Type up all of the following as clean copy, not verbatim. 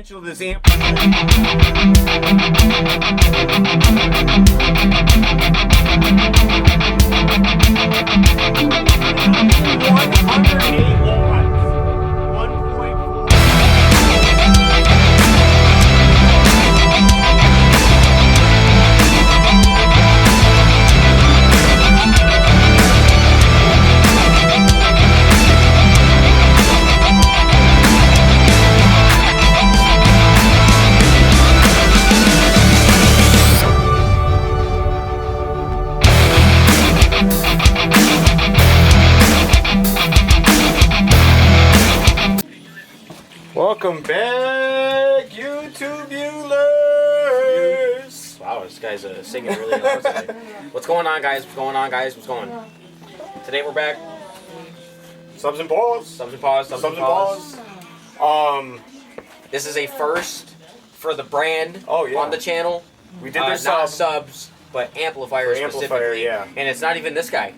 potential of this amp. Welcome back, YouTube viewers! Wow, this guy's singing really loud today. What's going on, guys? What's going on, guys? What's going on? Today we're back. Subs and pause. Subs and pause. Subs and pause. This is a first for the brand on the channel. We did their not subs, but amplifiers specifically. Yeah. And it's not even this guy.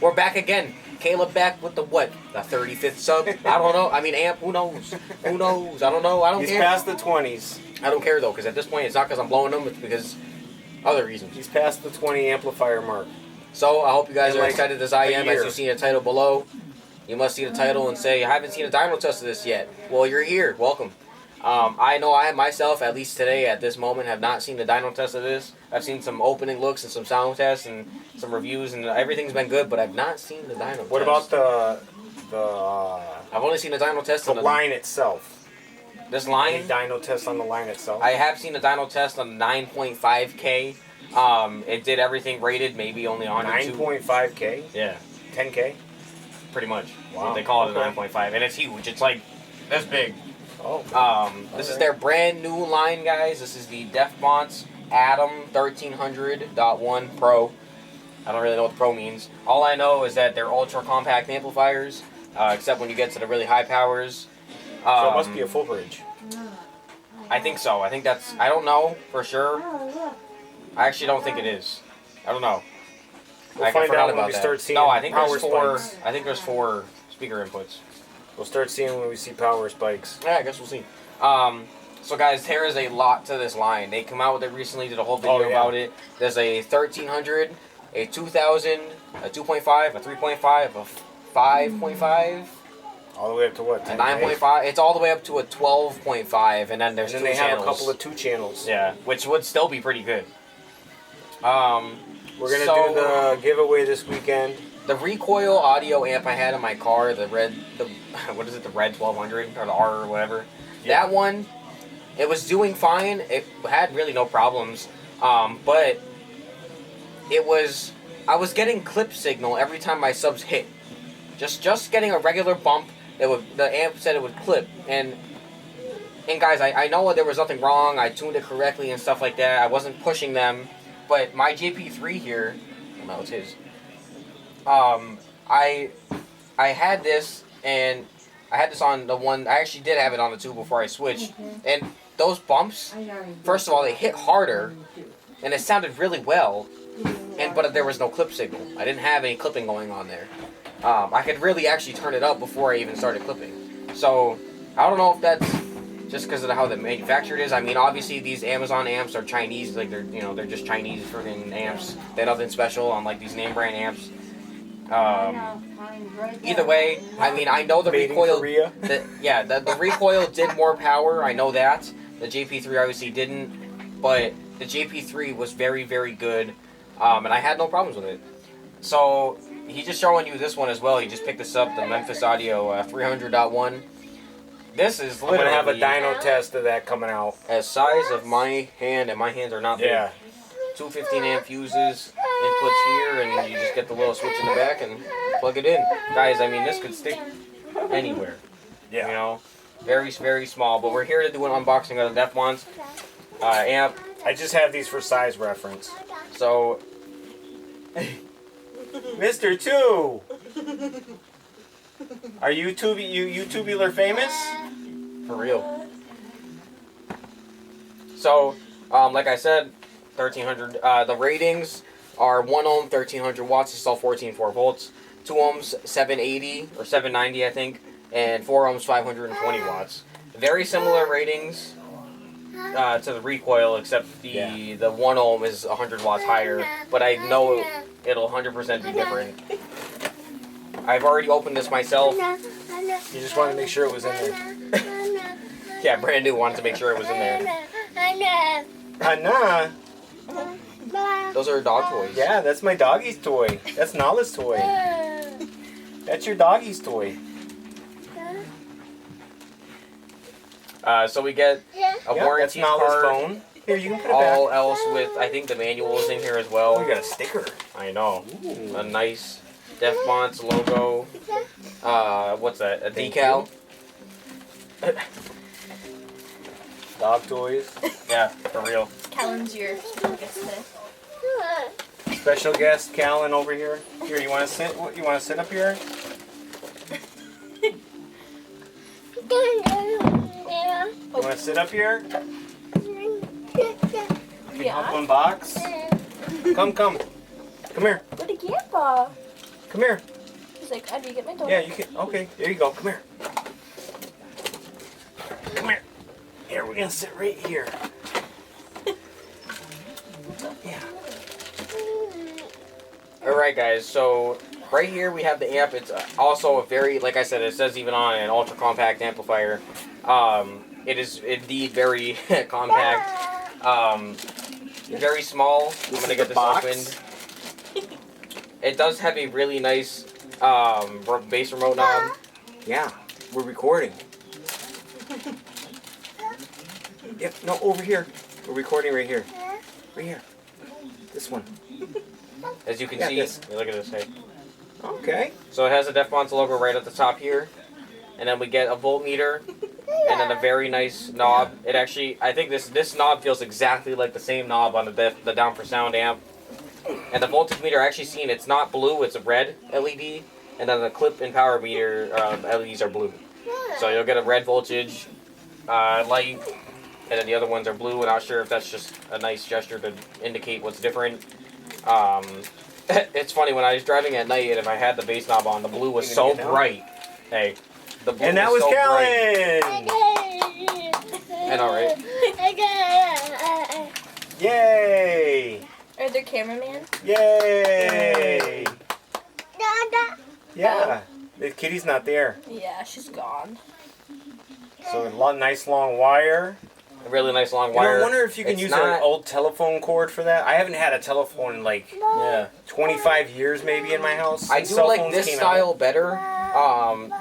We're back again. Caleb back with the what? The 35th sub? I don't know. I mean, amp, who knows? Who knows? I don't know. I don't care. He's past the 20s. I don't care, though, because at this point, it's not because I'm blowing them. It's because other reasons. He's past the 20 amplifier mark. So, I hope you guys are excited as I am. As you see the title below, you must see the title and say, I haven't seen a dyno test of this yet. Well, you're here. Welcome. I know I myself, at least today, at this moment, have not seen the dyno test of this. I've seen some opening looks and some sound tests and some reviews, and everything's been good, but I've not seen the dyno test. What about the I've only seen the dyno test the on line itself. This line? Any dyno test on the line itself? I have seen the dyno test on 9.5K. It did everything rated, maybe only on 9.5K? Yeah. 10K? Pretty much. Wow. They call it a 9.5, and it's huge. It's like this big. Oh. This is their brand new line, guys. This is the Bonce AMM1 Pro. I don't really know what the Pro means. All I know is that they're ultra compact amplifiers, except when you get to the really high powers. So it must be a full bridge. I think so. I think that's. I don't know for sure. I actually don't think it is. I don't know. We'll find out when we start seeing I think power there's four. spikes. I think there's 4 speaker inputs. We'll start seeing when we see power spikes. Yeah, I guess we'll see. So guys, there is a lot to this line. They come out with it recently, did a whole video about it. There's a 1300, a 2000, a 2.5, a 3.5, a 5.5. All the way up to what? A 9.5. It's all the way up to a 12.5, and then there's and two then they channels. have a couple of 2 channels. Yeah, which would still be pretty good. We're gonna do the giveaway this weekend. The recoil audio amp I had in my car, the red, what is it, the red 1200 or the R or whatever. Yeah. That one, it was doing fine. It had really no problems, but I was getting clip signal every time my subs hit. Just getting a regular bump, the amp said it would clip. And guys, I know there was nothing wrong. I tuned it correctly and stuff like that. I wasn't pushing them, but my JP3 here, well, no, it's his. I had this, and I had this on the one. I actually did have it on the 2 before I switched, and those bumps, first of all, they hit harder, and it sounded really well, but there was no clip signal. I didn't have any clipping going on there. I could really actually turn it up before I even started clipping. So I don't know if that's just because of how the manufactured is. I mean, obviously these Amazon amps are Chinese, like they're just Chinese freaking amps. They're nothing special, unlike these name brand amps. Either way, I mean, I know the recoil. The recoil did more power. I know that. The JP3 obviously didn't, but the JP3 was very, very good, and I had no problems with it. So he's just showing you this one as well. He just picked this up, the Memphis Audio 300.1. This is literally. I'm gonna have a dyno test of that coming out. As size of my hand, and my hands are not big. Yeah. 2 15 amp fuses, inputs here, and you just get the little switch in the back and plug it in. Guys, I mean, this could stick anywhere. Yeah. You know, very, very small. But we're here to do an unboxing of the Bonce amp. I just have these for size reference. So, Mr. 2, are you YouTubular famous? For real. So, like I said, 1300. The ratings are 1 ohm, 1300 watts. It's all 14.4 volts. 2 ohms, 780 or 790, I think, and 4 ohms, 520 watts. Very similar ratings. to the recoil, except the 1 ohm is 100 watts higher. But I know it'll 100% be different. I've already opened this myself. You just wanted to make sure it was in there. Yeah, brand new. Wanted to make sure it was in there. Anna. Those are dog toys. Yeah, that's my doggy's toy. That's Nala's toy. That's your doggy's toy. So we get a Yeah, that's warranty Nala's card. phone. Here, you can put it All back. else with, I think the manual is in here as Oh, well. we got a sticker. I know. Ooh. A nice Bonce logo. What's that? A Thank decal. Dog toys. Yeah, for real. Callan's your guest today. Special guest Callan over here. Here, you want to sit? You want to sit up here? You want to sit up here? You can help unbox. Come. Come here. Where'd he get, Bob? Come here. He's like, how do you get my toy? Yeah, you can. Okay, there you go. Come here. Come here. Here, we're gonna sit right here. Yeah. Alright guys, so right here we have the amp. It's also a very, like I said, it says even on an ultra compact amplifier. It is indeed very compact. Very small. I'm gonna get this opened. It does have a really nice bass remote knob. Yeah, we're recording. Yep, no, over here. We're recording right here. Right here. This one. As you can Yeah, see, this. look at this. Hey. Okay. So it has a Bonce logo right at the top here, and then we get a voltmeter, and then a very nice knob. It actually, I think this knob feels exactly like the same knob on the Down for Sound amp. And the voltage meter, I actually seen it's not blue, it's a red LED, and then the clip and power meter LEDs are blue. So you'll get a red voltage light, and then the other ones are blue. I'm not sure if that's just a nice gesture to indicate what's different. It's funny, when I was driving at night and if I had the bass knob on, the blue was so bright. Hey, the blue And that was so Callan! bright. I know, right? Yay! Or their cameraman. Yay! Yeah. The kitty's not there. Yeah, she's gone. So a nice long wire. A really nice long You know, wire. I wonder if you can It's use not- an old telephone cord for that. I haven't had a telephone in like Yeah. 25 years maybe in my house. I since do cell like phones this came style out. better.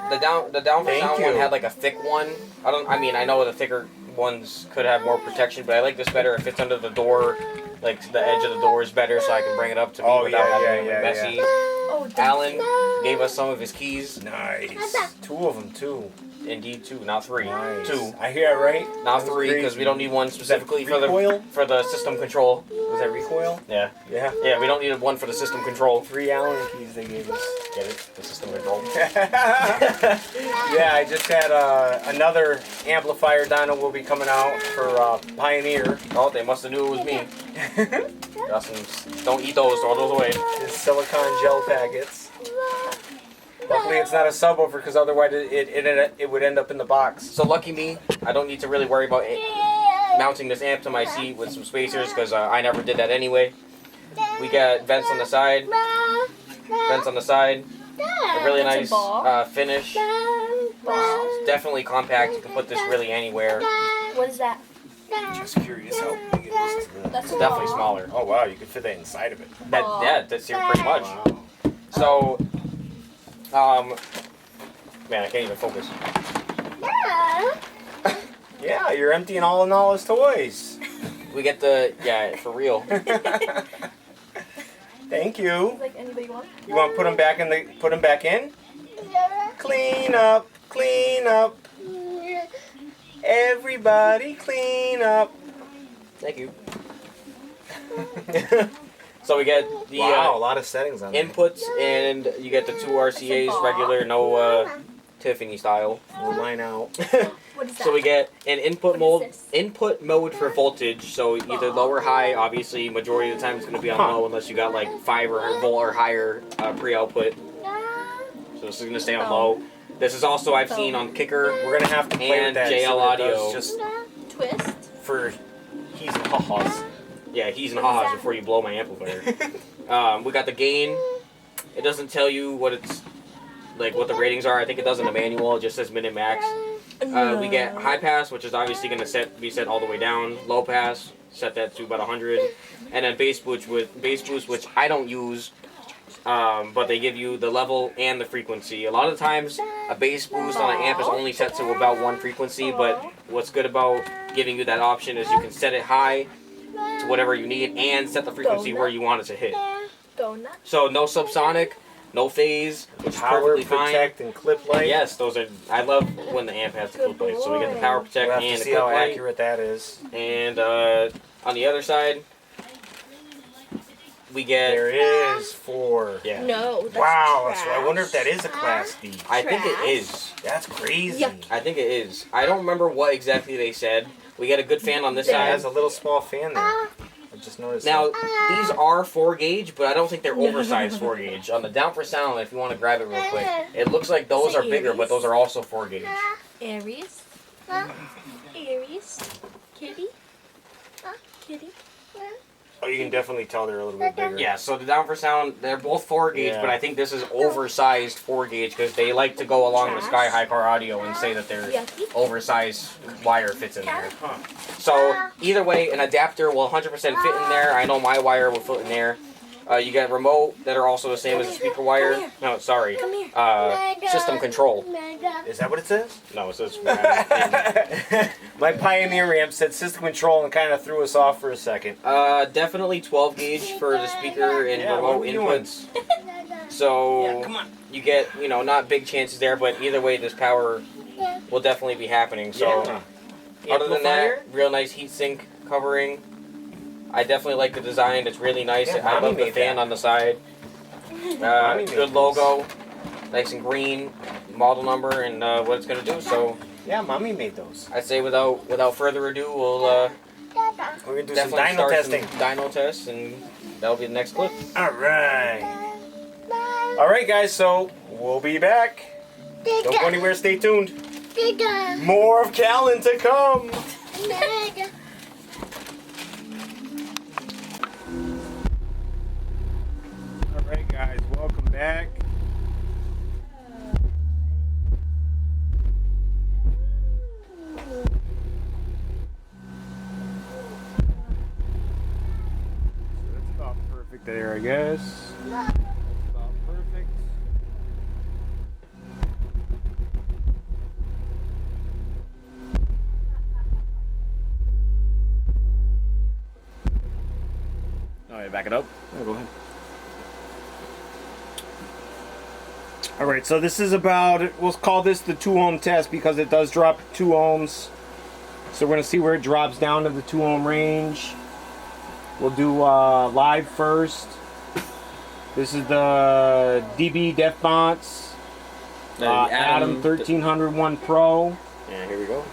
The down for Thank sound you. one had like a thick one. I mean I know the thicker ones could have more protection, but I like this better. It fits under the door, like the edge of the door is better, so I can bring it up to me Oh, without yeah, having yeah, it messy. yeah. Oh, Alan gave us some of his keys. Nice. 2 of them too. Indeed, 2, not 3. Nice. 2, I hear it right. not That was 3, because we crazy. don't need one specifically for recoil? the system control. Was that recoil? Yeah, Yeah. yeah, we don't need one for the system control. 3 Allen keys they gave us. Get it? The system control. Yeah, I just had another amplifier dyno will be coming out for Pioneer. Oh, they must have knew it was me. Got some, don't eat those. Throw those away. It's silicone gel packets. Luckily, it's not a subwoofer because otherwise it would end up in the box. So lucky me, I don't need to really worry about mounting this amp to my seat with some spacers because I never did that anyway. We got vents on the side, a really That's a nice ball. finish. Ball. It's definitely compact. You can put this really anywhere. What is that? Just curious how big it is. That's It's definitely smaller. Oh wow, you could fit that inside of it. Yeah, that's here pretty much. Wow. So, man, I can't even focus. Yeah, you're emptying all in all his toys. We get yeah, for real. Thank you. Like anybody want? You want to put them back in Clean up, clean up. Everybody clean up. Thank you. So we get the Wow, a lot of settings on there. inputs, and you get the 2 RCA's regular, no Tiffany style. We'll line out. What is that? So we get an input What is mode for voltage. So either low or high. Obviously, majority of the time it's going to be on low unless you got like 5 or volt or higher pre-output. So this is going to stay on low. This is also I've seen on Kicker. We're gonna have to play And with that. JL so that it audio. does just Twist. for he's and ha-has. Yeah, he's and ha-has before you blow my amplifier. We got the gain. It doesn't tell you what it's like, what the ratings are. I think it does in the manual. It just says minute max. We get high pass, which is obviously going to be set all the way down. Low pass, set that to about 100, and then bass boost, which I don't use, but they give you the level and the frequency. A lot of the times, a bass boost on an amp is only set to about one frequency, but what's good about giving you that option is you can set it high to whatever you need and set the frequency where you want it to hit. So no subsonic, no phase, which is Power perfectly protect fine. and clip light. Yes, those are. I love when the amp has the clip light. So we get the power protect We'll have and to the see clip how light. accurate that is. And on the other side, we get. There is 4. Yeah. No. That's Wow, trash. so I wonder if that is a Class D. I think it Trash. is. That's crazy. Yucky. I think it is. I don't remember what exactly they said. We get a good fan on this It side. has a little small fan there. I just noticed Now, that. these are 4 gauge, but I don't think they're oversized 4 gauge. On the down for sound, if you want to grab it real quick, it looks like those Is it are bigger, but Aries? those are also 4 gauge. Aries. Aries. Kitty. Kitty. Oh, you can definitely tell they're a little bit bigger. Yeah, so the down for sound, they're both 4 gauge, Yeah. but I think this is oversized 4 gauge because they like to go along with Sky High Power Audio and say that their Yucky. oversized wire fits in there. Huh. So either way, an adapter will 100% fit in there. I know my wire will fit in there. You get remote that are also the same as the speaker wire. here. No, sorry. Come here. System control. Is that what it says? No, it says. My Pioneer amp said system control and kind of threw us off for a second. Definitely 12 gauge for the speaker and Yeah, what remote are we doing? inputs. So Yeah, come on. you get, not big chances there, but either way, this power will definitely be happening. So Yeah. other than that, Amplifier? real nice heatsink covering. I definitely like the design. It's really nice. Yeah, I Mommy love the made fan that. on the side. Mommy made Good this. logo, nice and green, model number, and what it's gonna do. So Yeah, Mommy made those. I'd say without further ado, we'll We're going to do some definitely dyno start testing. some dyno tests, and that'll be the next clip. Alright. Alright, guys, so we'll be back. Don't go anywhere, stay tuned. More of Callan to come. Alright, guys, welcome back. So that's about perfect there, I guess. That's about perfect. Oh, yeah, back it up. Oh, go ahead. All right, so this is about, we'll call this the 2 ohm test because it does drop 2 ohms. So we're gonna see where it drops down to the 2 ohm range. We'll do live first. This is the DB Def Bonce Atom 1301 Pro. Yeah, here we go.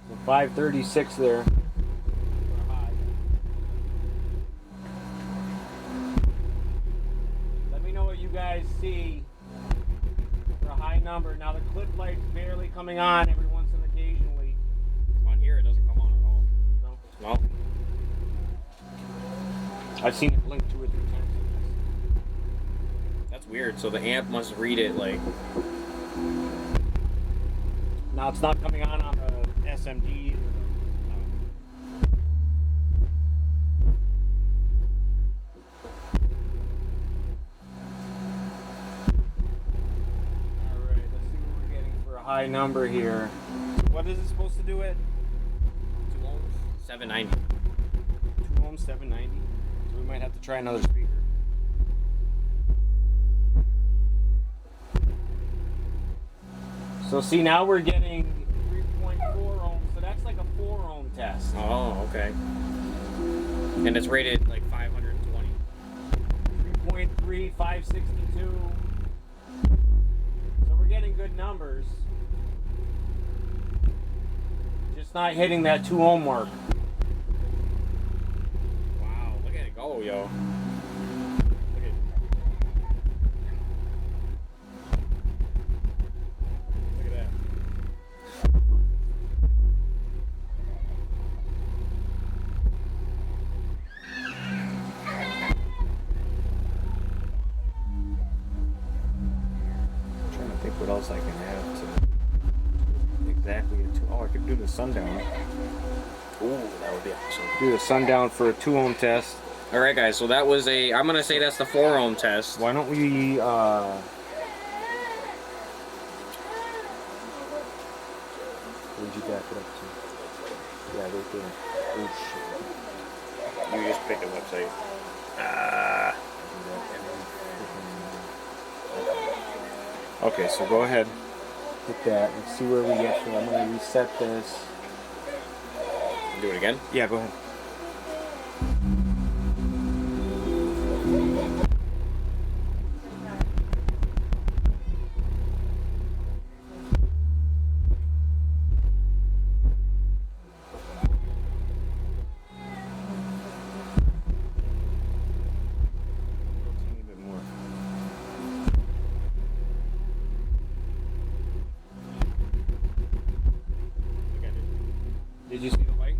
So 536 there. Let me know what you guys see for a high number. Now the clip light's barely coming on every once and occasionally. On here, it doesn't come on at all. No. No. I've seen it blink 2 or 3 times. That's weird. So the amp must read it like. Now it's not coming on the SMD. Alright, let's see what we're getting for a high number here. What is it supposed to do at? 2 ohms, 790. 2 ohms, 790. So we might have to try another speaker. So see, now we're getting 3.4 ohms. So that's like a 4 ohm test. Oh, okay. And it's rated like 520. 3.3, 562. So we're getting good numbers. Just not hitting that 2 ohm mark. Oh, yo. Look at that. I'm trying to think what else I can add to exactly a two. Oh, I could do the sundown. Ooh, that would be awesome. Do the sundown for a 2 ohm test. All right, guys. So that was a. I'm gonna say that's the 4 ohm test. Why don't we? Where'd you back it up to? Yeah, right there. Oh shit! You just picked a website. Okay, so go ahead. Hit that. Let's see where we get to. I'm gonna reset this. Do it again. Yeah, go ahead. Did you see the light?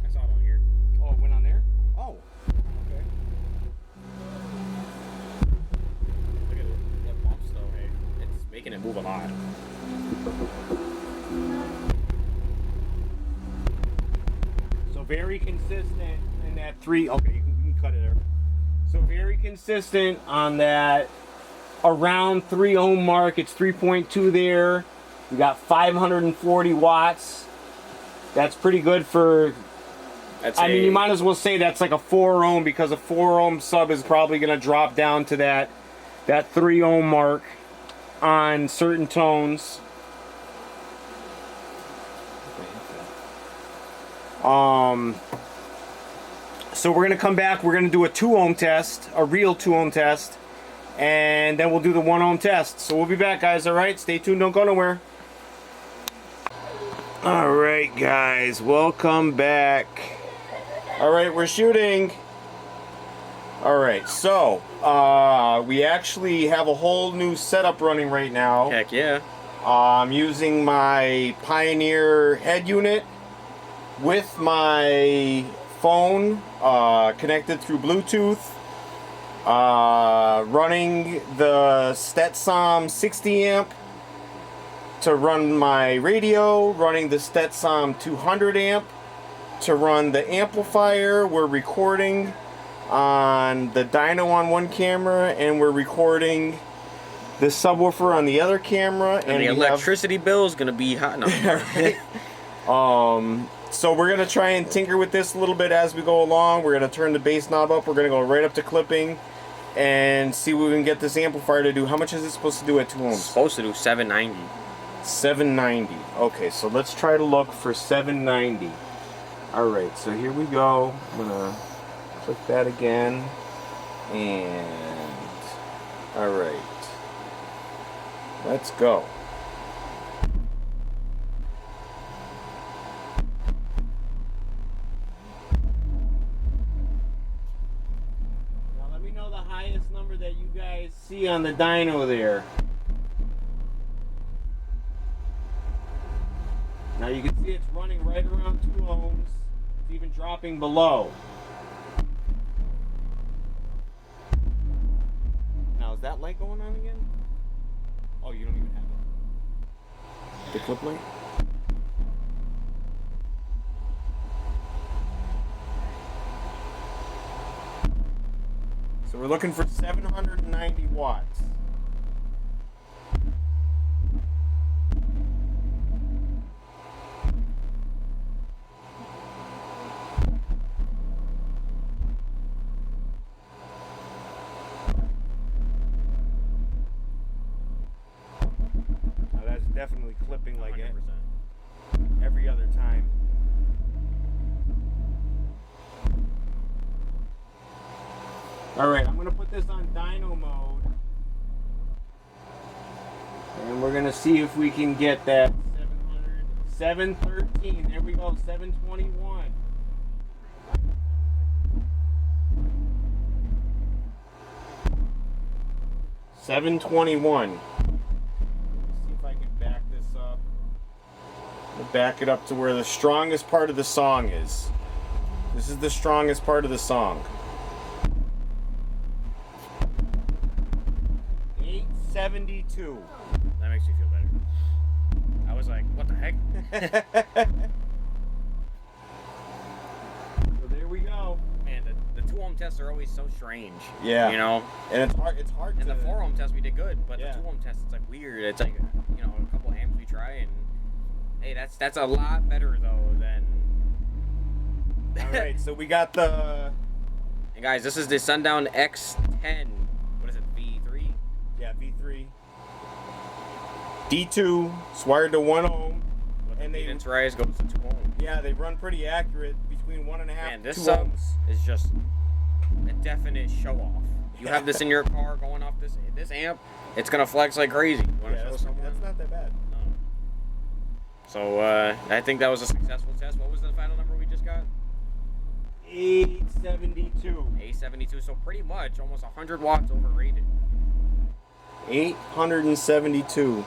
I saw it on here. Oh, it went on there? Oh. Okay. Look at it. That bumps though. Hey, it's making it move a lot. So very consistent in that 3. Okay, you can cut it there. So very consistent on that around 3 ohm mark. It's 3.2 there. We got 540 watts. That's pretty good for. I mean, you might as well say that's like a 4 ohm because a 4 ohm sub is probably going to drop down to that 3 ohm mark on certain tones. So we're going to come back. We're going to do a 2 ohm test, a real 2 ohm test, and then we'll do the 1 ohm test. So we'll be back, guys. All right, stay tuned. Don't go nowhere. All right, guys, welcome back. All right, we're shooting. All right, so we actually have a whole new setup running right now. Heck yeah. I'm using my Pioneer head unit with my phone connected through Bluetooth, running the Stetson 60 amp to run my radio, running the Stetson 200 amp to run the amplifier. We're recording on the dyno on one camera, and we're recording the subwoofer on the other camera. And the electricity bill is gonna be hot enough. Right? So we're gonna try and tinker with this a little bit as we go along. We're gonna turn the bass knob up. We're gonna go right up to clipping and see what we can get this amplifier to do. How much is it supposed to do at 2 ohms? It's supposed to do 790. 790. Okay, so let's try to look for 790. Alright, so here we go. I'm gonna click that again. And alright. Let's go. Now let me know the highest number that you guys see on the dyno there. Now you can see it's running right around 2 ohms. It's even dropping below. Now is that light going on again? Oh, you don't even have it. The clip light? So we're looking for 790 watts. Definitely clipping like it every other time. Alright, I'm going to put this on dyno mode. And we're going to see if we can get that 713. There we go, 721. 721. Let's see if I can back this up. We'll back it up to where the strongest part of the song is. This is the strongest part of the song. 872. That makes me feel better. I was like, what the heck? So there we go. Man, the 2-ohm tests are always so strange. Yeah. You know? And it's hard And to... the 4-ohm test we did good, but Yeah. the 2-ohm test, it's like weird. It's like, you know, a couple amps we try, and hey, that's a lot better though than. All right, so we got the... Hey guys, this is the Sundown X10. What is it, V3? Yeah, V3. D2. It's wired to 1 ohm. And they... Cadence rise goes to 2 ohm. Yeah, they run pretty accurate between 1.5 Man, and this 2 sub ohms. is just a definite show off. You have this in your car going off this amp, it's gonna flex like crazy. You wanna Yeah, show that's someone? not that bad. No. So I think that was a successful test. What was the final number we just got? 872. 872. So pretty much almost 100 watts overrated. 872.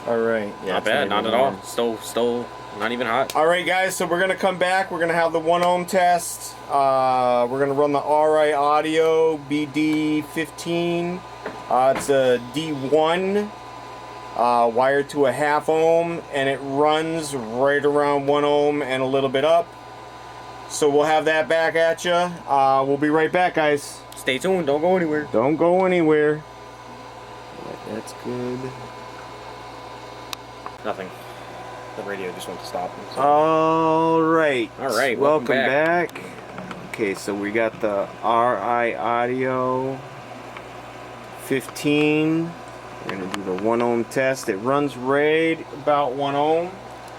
All right. Yeah, Not it's bad. Not even at all. warm. Still not even hot. All right, guys. So we're gonna come back. We're gonna have the 1 ohm test. We're gonna run the RI Audio BD15. It's a D1 wired to a 1/2 ohm, and it runs right around 1 ohm and a little bit up. So we'll have that back at you. We'll be right back, guys. Stay tuned. Don't go anywhere. Don't go anywhere. That's good. Nothing. The radio just went to stop. All right. All right, Welcome welcome back. Okay, so we got the RI Audio 15. We're gonna do the 1 ohm test. It runs right about 1 ohm.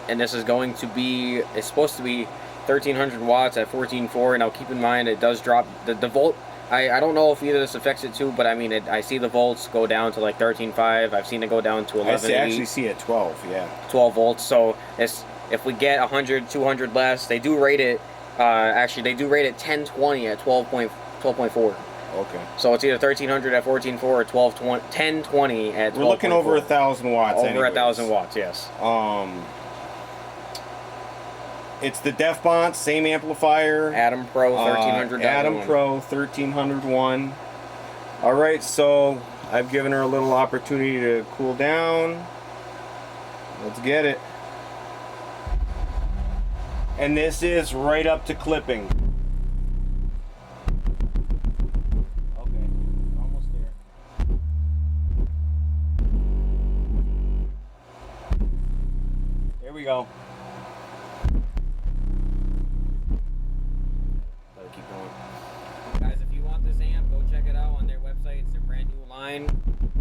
And this is going to be, it's supposed to be 1300 watts at 14.4. Now keep in mind it does drop the volt. I don't know if either of this affects it too, but I mean I see the volts go down to like 13.5. I've seen it go down to 11. I actually see it 12. Yeah. 12 volts. So if we get 100, 200 less, they do rate it. Actually, they do rate it 1020 at 12.4. Okay. So it's either 1300 at 14.4 or 1020 at 12.4. We're looking over 1,000 watts. Over anyways. 1,000 watts, yes. It's the Bonce, same amplifier. Atom Pro 1300. Atom Pro 1301. All right, so I've given her a little opportunity to cool down. Let's get it. And this is right up to clipping. Okay, almost there. There we go. Gotta keep going. Guys, if you want this amp, go check it out on their website. It's their brand new line.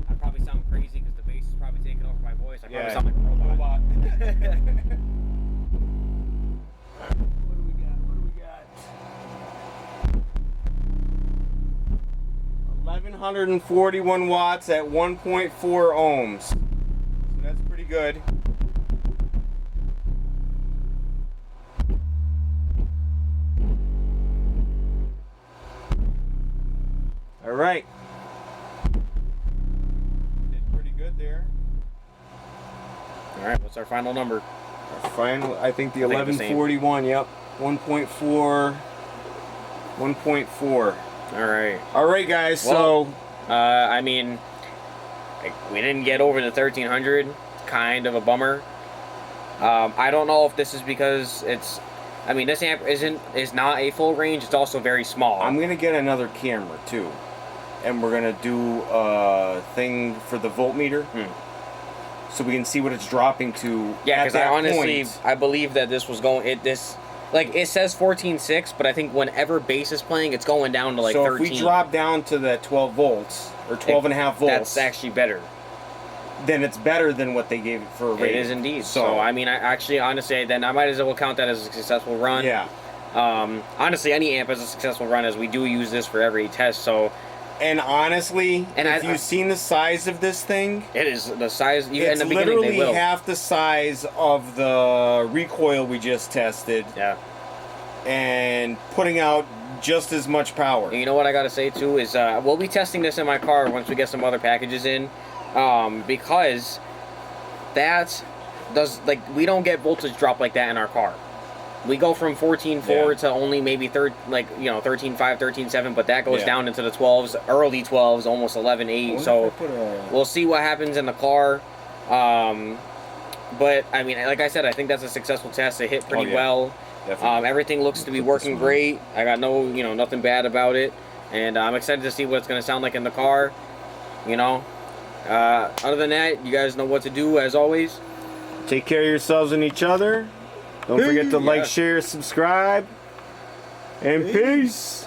I probably sound crazy because the bass is probably taking over my voice. I probably sound like a robot. What do we got? 1141 watts at 1.4 ohms. So that's pretty good. All right. Did pretty good there. All right, what's our final number? Our final, I think the I think the same. 1141, yep. 1.4. 1.4. All right. All right, guys, Well, I mean, we didn't get over the 1300. Kind of a bummer. I don't know if this is because it's. I mean, this amp is not a full range. It's also very small. I'm gonna get another camera too, and we're gonna do a thing for the voltmeter, so we can see what it's dropping to. Yeah, at because I that honestly point. I believe that this was going. Like it says 14.6, but I think whenever bass is playing, it's going down to like so 13. if we drop down to that 12 volts or 12 and a half volts, That's actually better. then it's better than what they gave it for a rating. It is indeed. So I mean, honestly, then I might as well count that as a successful run. Yeah. Honestly, any amp is a successful run, as we do use this for every test. So And honestly, And if I- you've seen the size of this thing, it is the size. In it's the beginning, they literally will. half the size of the recoil we just tested. Yeah. And putting out just as much power. And you know what I gotta say too is we'll be testing this in my car once we get some other packages in, because that does, like, we don't get voltage drop like that in our car. We go from 14.4 to only maybe 13.5, 13.7, but that goes down into the 12s, early 12s, almost 11.8. So we'll see what happens in the car. But I mean, like I said, I think that's a successful test. It hit pretty well. Everything looks to be working great. I got nothing bad about it, and I'm excited to see what it's gonna sound like in the car. Other than that, you guys know what to do as always. Take care of yourselves and each other. Don't forget to like, share, subscribe, and peace.